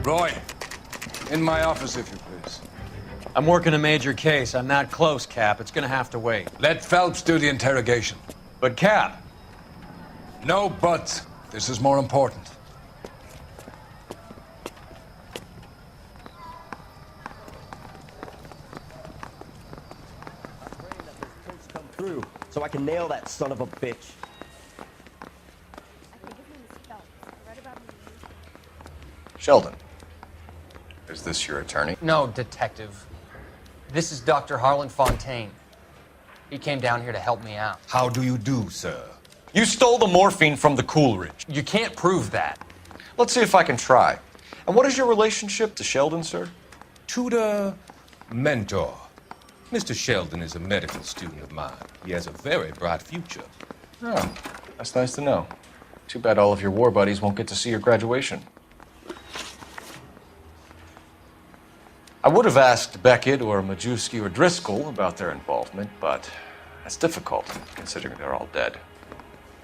Roy, in my office, if you please. I'm working a major case. I'm not close, Cap. It's gonna have to wait. Let Phelps do the interrogation. But, Cap. No buts. This is more important. Come through, so I can nail that son of a bitch. Sheldon, is this your attorney? No, detective. This is Dr. Harlan Fontaine. He came down here to help me out. How do you do, sir? You stole the morphine from the Coolidge. You can't prove that. Let's see if I can try. And what is your relationship to Sheldon, sir? Tutor, mentor. Mr. Sheldon is a medical student of mine. He has a very bright future. Oh, that's nice to know. Too bad all of your war buddies won't get to see your graduation. I would have asked Beckett or Majewski or Driscoll about their involvement, but that's difficult, considering they're all dead.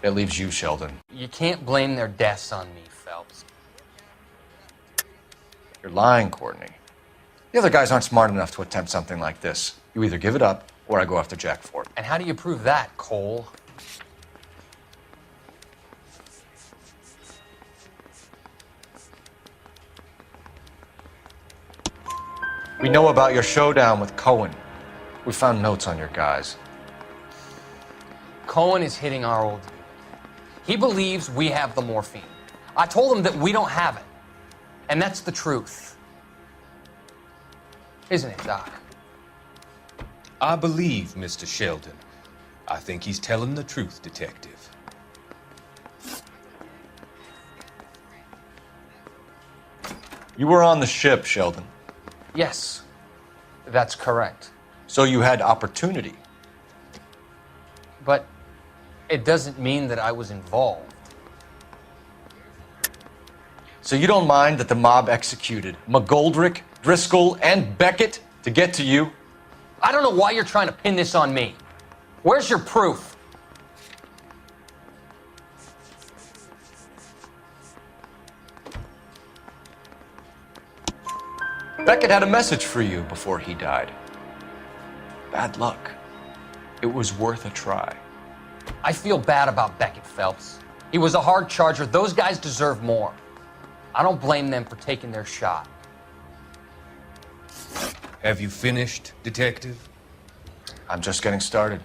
That leaves you, Sheldon. You can't blame their deaths on me, Phelps. You're lying, Courtney. The other guys aren't smart enough to attempt something like this. You either give it up, or I go after Jack for it. And how do you prove that, Cole? We know about your showdown with Cohen. We found notes on your guys. Cohen is hitting our old dude. He believes we have the morphine. I told him that we don't have it. And that's the truth. Isn't it, Doc? I believe Mr. Sheldon. I think he's telling the truth, Detective. You were on the ship, Sheldon. Yes, that's correct. So you had opportunity. But it doesn't mean that I was involved. So you don't mind that the mob executed McGoldrick, Driscoll, and Beckett to get to you? I don't know why you're trying to pin this on me. Where's your proof? Beckett had a message for you before he died. Bad luck. It was worth a try. I feel bad about Beckett, Phelps. He was a hard charger. Those guys deserve more. I don't blame them for taking their shot. Have you finished, Detective? I'm just getting started.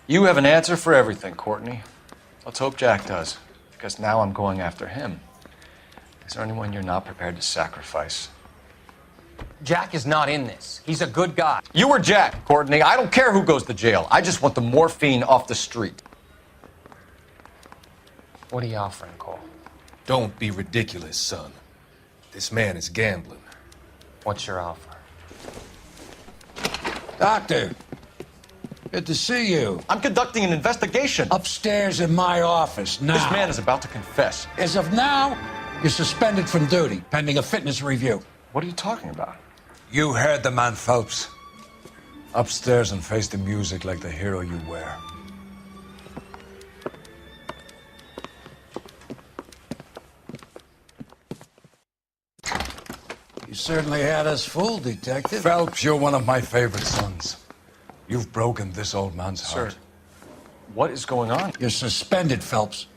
You have an answer for everything, Courtney. Let's hope Jack does, because now I'm going after him. Is there anyone you're not prepared to sacrifice? Jack is not in this. He's a good guy. You or Jack, Courtney. I don't care who goes to jail. I just want the morphine off the street. What are you offering, Cole? Don't be ridiculous, son. This man is gambling. What's your offer? Doctor, good to see you. I'm conducting an investigation. Upstairs in my office now. This man is about to confess. As of now, you're suspended from duty, pending a fitness review. What are you talking about? You heard the man, Phelps. Upstairs and face the music like the hero you were. You certainly had us fooled, Detective. Phelps, you're one of my favorite sons. You've broken this old man's heart. Sir, what is going on? You're suspended, Phelps.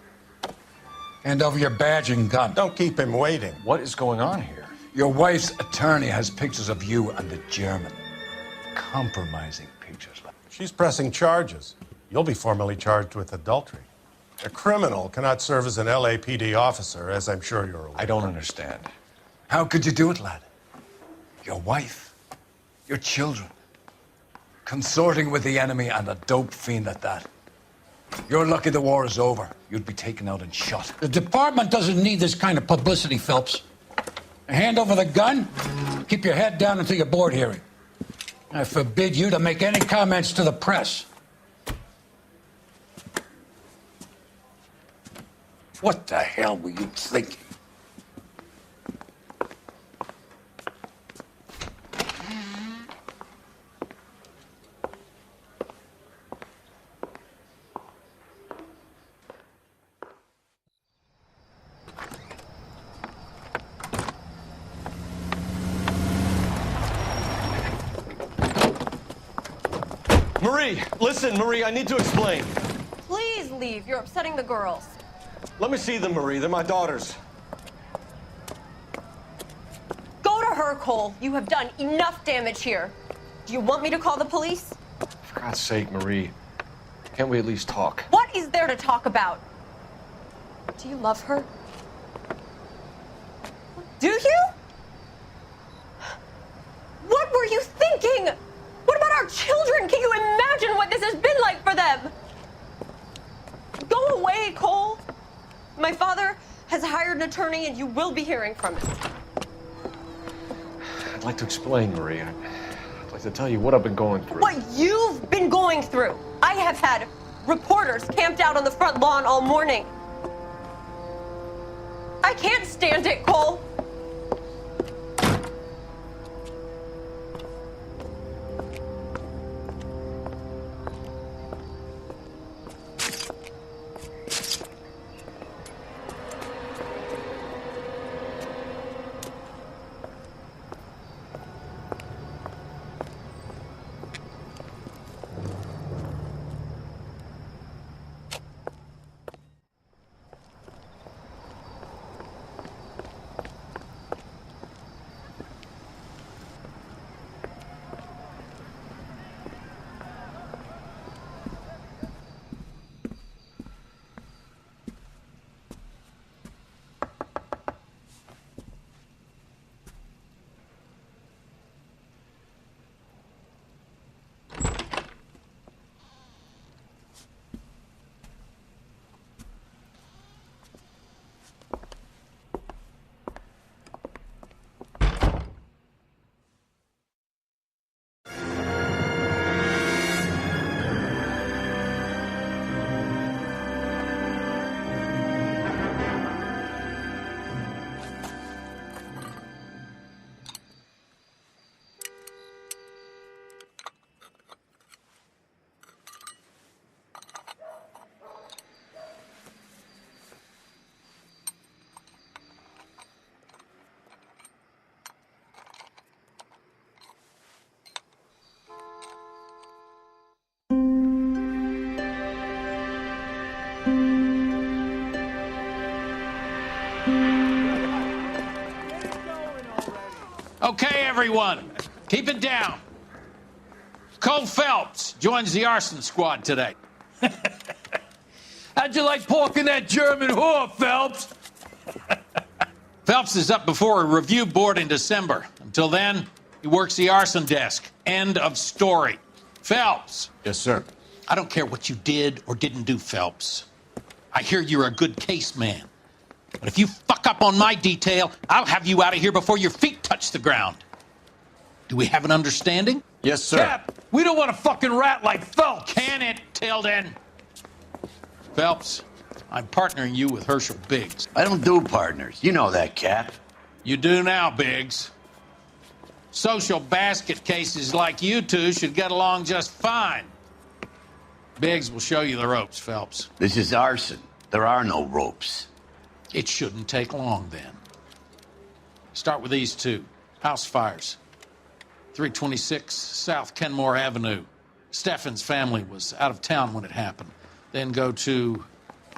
Hand over your badge and gun. Don't keep him waiting. What is going on here? Your wife's attorney has pictures of you and the German. Compromising pictures. She's pressing charges. You'll be formally charged with adultery. A criminal cannot serve as an LAPD officer, as I'm sure you're aware. I don't understand. How could you do it, lad? Your wife, your children, consorting with the enemy and a dope fiend at that. You're lucky the war is over. You'd be taken out and shot. The department doesn't need this kind of publicity, Phelps. Hand over the gun, keep your head down until your board hearing. I forbid you to make any comments to the press. What the hell were you thinking? Marie, listen, Marie, I need to explain. Please leave. You're upsetting the girls. Let me see them, Marie. They're my daughters. Go to her, Cole. You have done enough damage here. Do you want me to call the police? For God's sake, Marie. Can't we at least talk? What is there to talk about? Do you love her? Do you? What were you thinking? What about our children? Can you imagine what this has been like for them? Go away, Cole. My father has hired an attorney and you will be hearing from him. I'd like to explain, Marie. I'd like to tell you what I've been going through. What you've been going through. I have had reporters camped out on the front lawn all morning. I can't stand it, Cole. Okay, everyone, keep it down. Cole Phelps joins the arson squad today. How'd you like porking that German whore, Phelps? Phelps is up before a review board in December. Until then, he works the arson desk. End of story. Phelps. Yes, sir. I don't care what you did or didn't do, Phelps. I hear you're a good case man. But if you fuck up on my detail, I'll have you out of here before your feet touch the ground. Do we have an understanding? Yes, sir. Cap, we don't want a fucking rat like Phelps. Can it, Tilden? Phelps, I'm partnering you with Herschel Biggs. I don't do partners. You know that, Cap. You do now, Biggs. Social basket cases like you two should get along just fine. Biggs will show you the ropes, Phelps. This is arson. There are no ropes. It shouldn't take long, then. Start with these two. House fires. 326 South Kenmore Avenue. Steffen's family was out of town when it happened. Then go to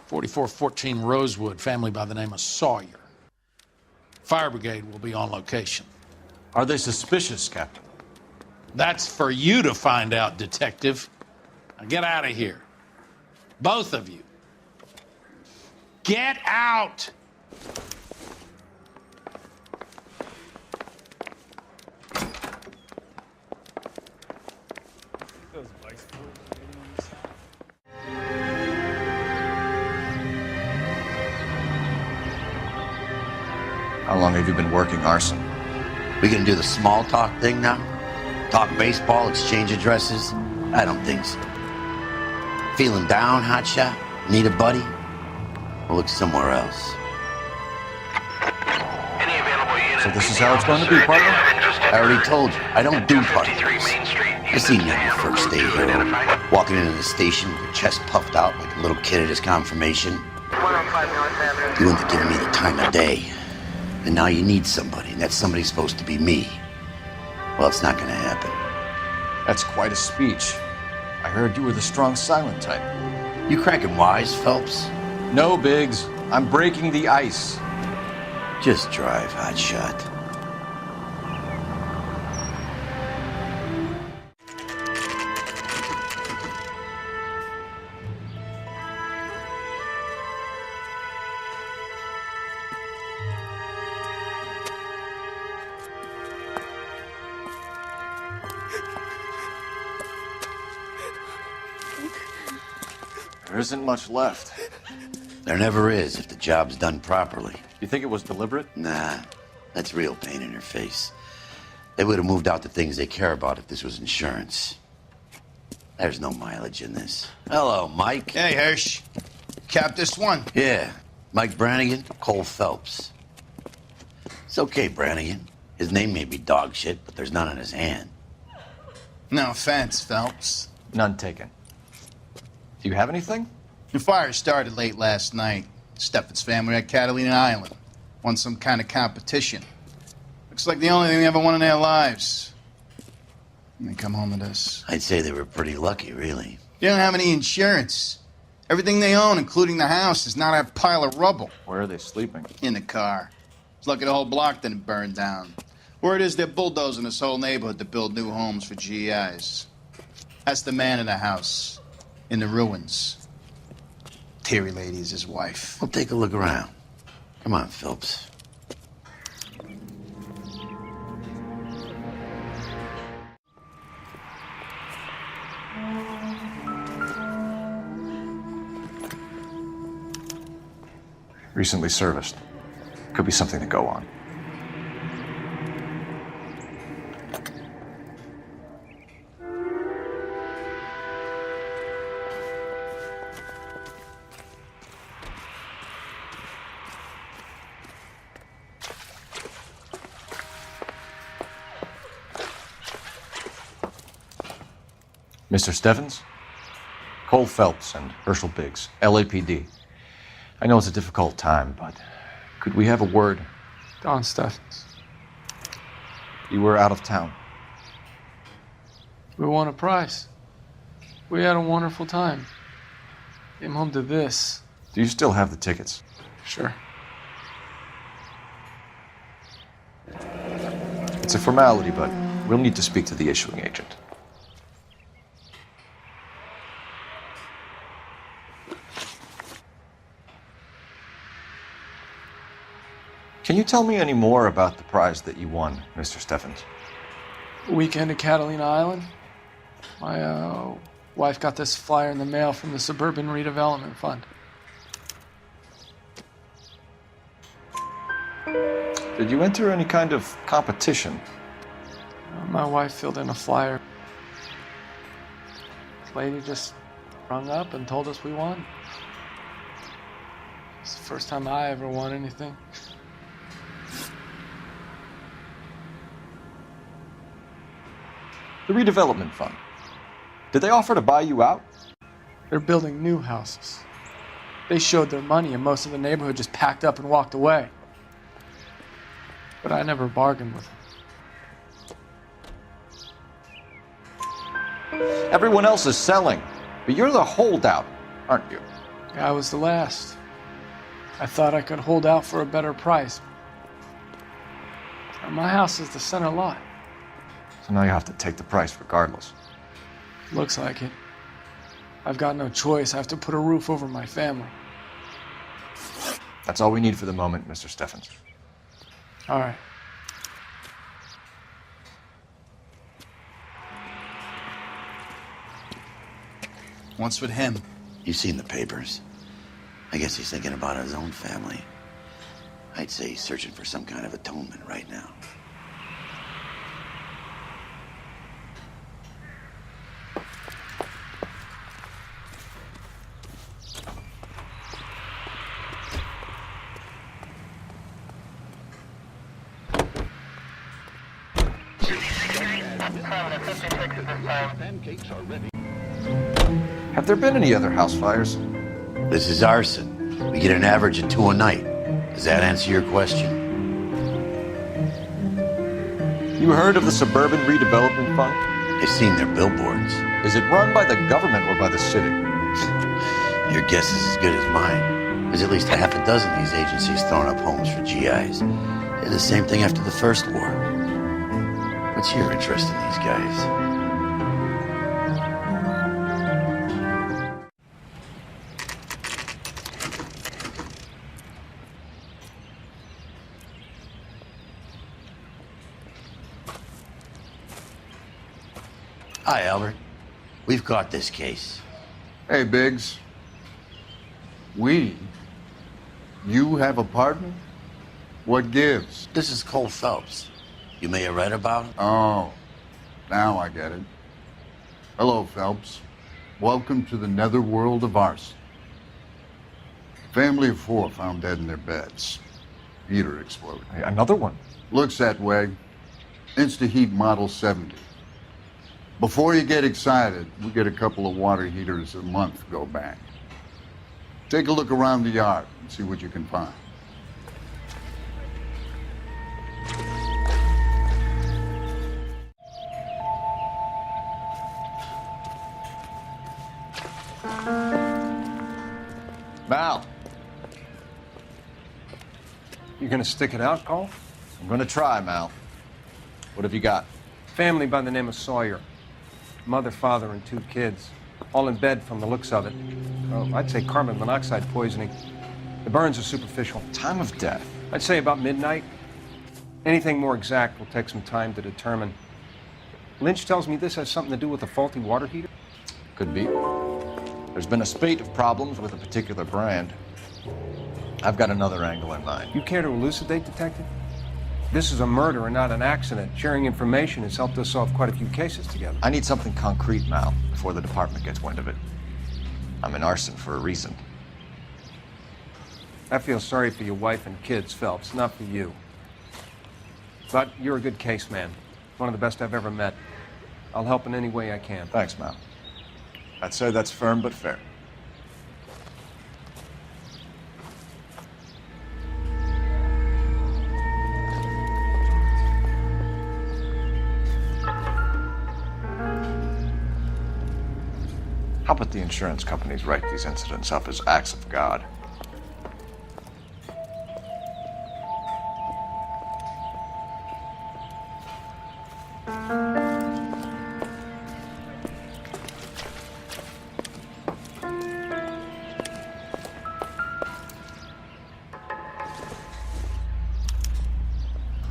4414 Rosewood, family by the name of Sawyer. Fire brigade will be on location. Are they suspicious, Captain? That's for you to find out, Detective. Now get out of here. Both of you. Get out! How long have you been working arson? We gonna do the small talk thing now? Talk baseball, exchange addresses? I don't think so. Feeling down, hotshot? Need a buddy? We'll look somewhere else. So this is how it's going to be, partner? I already told you, I don't do partners. I seen you on your first day, hero. Walking into the station with your chest puffed out like a little kid at his confirmation. You wouldn't have given me the time of day. And now you need somebody, and that somebody's supposed to be me. Well, it's not gonna happen. That's quite a speech. I heard you were the strong silent type. You cracking wise, Phelps? No, Biggs. I'm breaking the ice. Just drive, hotshot. There isn't much left. There never is if the job's done properly. You think it was deliberate? Nah, that's real pain in her face. They would have moved out the things they care about if this was insurance. There's no mileage in this. Hello, Mike. Hey, Hirsch. Cap this one. Yeah, Mike Brannigan, Cole Phelps. It's okay, Brannigan. His name may be dog shit, but there's none in his hand. No offense, Phelps. None taken. Do you have anything? The fire started late last night. Steffen's family at Catalina Island. Won some kind of competition. Looks like the only thing they ever won in their lives. And they come home to this. I'd say they were pretty lucky, really. They don't have any insurance. Everything they own, including the house, is not a pile of rubble. Where are they sleeping? In the car. It's lucky the whole block didn't burn down. Word is they're bulldozing this whole neighborhood to build new homes for GIs. That's the man in the house. In the ruins. Terry Lady is his wife. We'll take a look around. Come on, Phelps. Recently serviced. Could be something to go on. Mr. Steffens? Cole Phelps and Herschel Biggs, LAPD. I know it's a difficult time, but could we have a word? Don Steffens. You were out of town. We won a prize. We had a wonderful time. Came home to this. Do you still have the tickets? Sure. It's a formality, but we'll need to speak to the issuing agent. Can you tell me any more about the prize that you won, Mr. Steffens? Weekend at Catalina Island. My wife got this flyer in the mail from the Suburban Redevelopment Fund. Did you enter any kind of competition? My wife filled in a flyer. This lady just rung up and told us we won. It's the first time I ever won anything. The redevelopment fund. Did they offer to buy you out? They're building new houses. They showed their money and most of the neighborhood just packed up and walked away. But I never bargained with them. Everyone else is selling, but you're the holdout, aren't you? I was the last. I thought I could hold out for a better price. My house is the center lot. So now you have to take the price regardless. Looks like it. I've got no choice. I have to put a roof over my family. That's all we need for the moment, Mr. Steffens. All right. What's with him? You've seen the papers. I guess he's thinking about his own family. I'd say he's searching for some kind of atonement right now. Have there been any other house fires? This is arson. We get an average of 2 a night. Does that answer your question? You heard of the Suburban Redevelopment Fund? I've seen their billboards. Is it run by the government or by the city? Your guess is as good as mine. There's at least half a dozen of these agencies throwing up homes for GIs. Did the same thing after the First War. What's your interest in these guys? Hi, Albert. We've got this case. Hey, Biggs. We? You have a partner? What gives? This is Cole Phelps. You may have read about him. Oh, now I get it. Hello, Phelps. Welcome to the netherworld of arson. Family of 4 found dead in their beds. Heater exploded. Hey, another one? Looks that way. Insta-heat Model 70. Before you get excited, we get a couple of water heaters a month go bang. Take a look around the yard and see what you can find. Mal. You gonna stick it out, Cole? I'm gonna try, Mal. What have you got? Family by the name of Sawyer. Mother, father, and 2 kids. All in bed from the looks of it. Well, I'd say carbon monoxide poisoning. The burns are superficial. Time of death? I'd say about midnight. Anything more exact will take some time to determine. Lynch tells me this has something to do with a faulty water heater. Could be. There's been a spate of problems with a particular brand. I've got another angle in mind. You care to elucidate, Detective? This is a murder and not an accident. Sharing information has helped us solve quite a few cases together. I need something concrete, Mal, before the department gets wind of it. I'm in arson for a reason. I feel sorry for your wife and kids, Phelps, not for you. But you're a good case man. One of the best I've ever met. I'll help in any way I can. Thanks, Mal. I'd say that's firm but fair. How about the insurance companies write these incidents up as acts of God?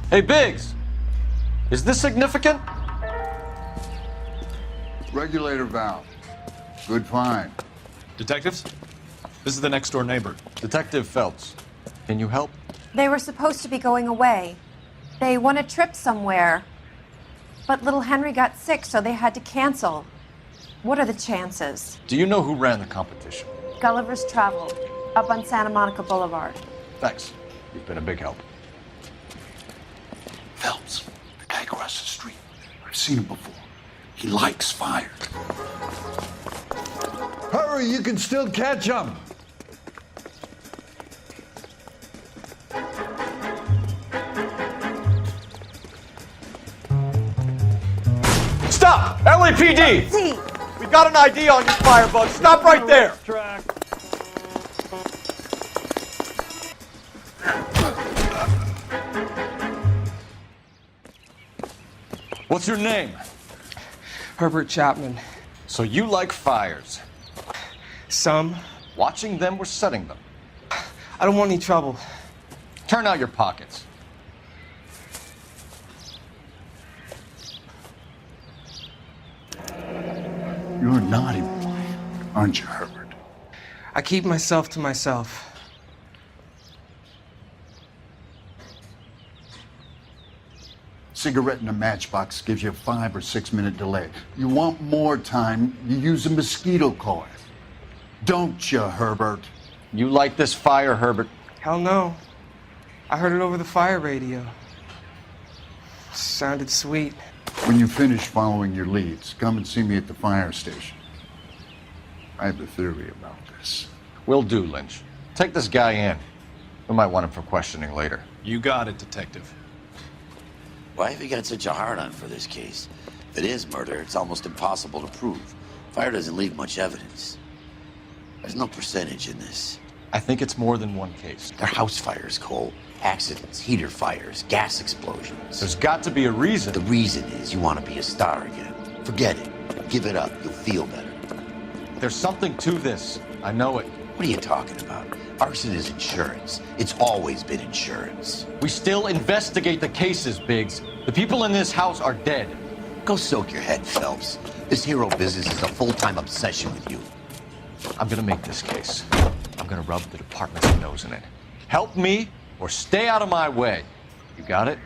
Hey, Biggs! Is this significant? Regulator valve. Good find. Detectives? This is the next door neighbor. Detective Phelps. Can you help? They were supposed to be going away. They won a trip somewhere. But little Henry got sick, so they had to cancel. What are the chances? Do you know who ran the competition? Gulliver's Travel, up on Santa Monica Boulevard. Thanks. You've been a big help. Phelps, the guy across the street. I've seen him before. He likes fire. Hurry, you can still catch up. Stop! LAPD! We got an ID on you, firebug. Stop right there! What's your name? Herbert Chapman. So you like fires? Some. Watching them or setting them? I don't want any trouble. Turn out your pockets. You're a naughty boy, aren't you, Herbert? I keep myself to myself. Cigarette in a matchbox gives you a 5 or 6 minute delay. You want more time, you use a mosquito coil. Don't you, Herbert? You like this fire, Herbert? Hell no. I heard it over the fire radio. Sounded sweet. When you finish following your leads, come and see me at the fire station. I have a theory about this. Will do, Lynch. Take this guy in. We might want him for questioning later. You got it, Detective. Why have you got such a hard-on for this case? If it is murder, it's almost impossible to prove. Fire doesn't leave much evidence. There's no percentage in this. I think it's more than one case. They're house fires, Cole. Accidents, heater fires, gas explosions. There's got to be a reason. The reason is you want to be a star again. Forget it. Give it up. You'll feel better. There's something to this. I know it. What are you talking about? Arson is insurance. It's always been insurance. We still investigate the cases, Biggs. The people in this house are dead. Go soak your head, Phelps. This hero business is a full-time obsession with you. I'm gonna make this case. I'm gonna rub the department's nose in it. Help me or stay out of my way. You got it?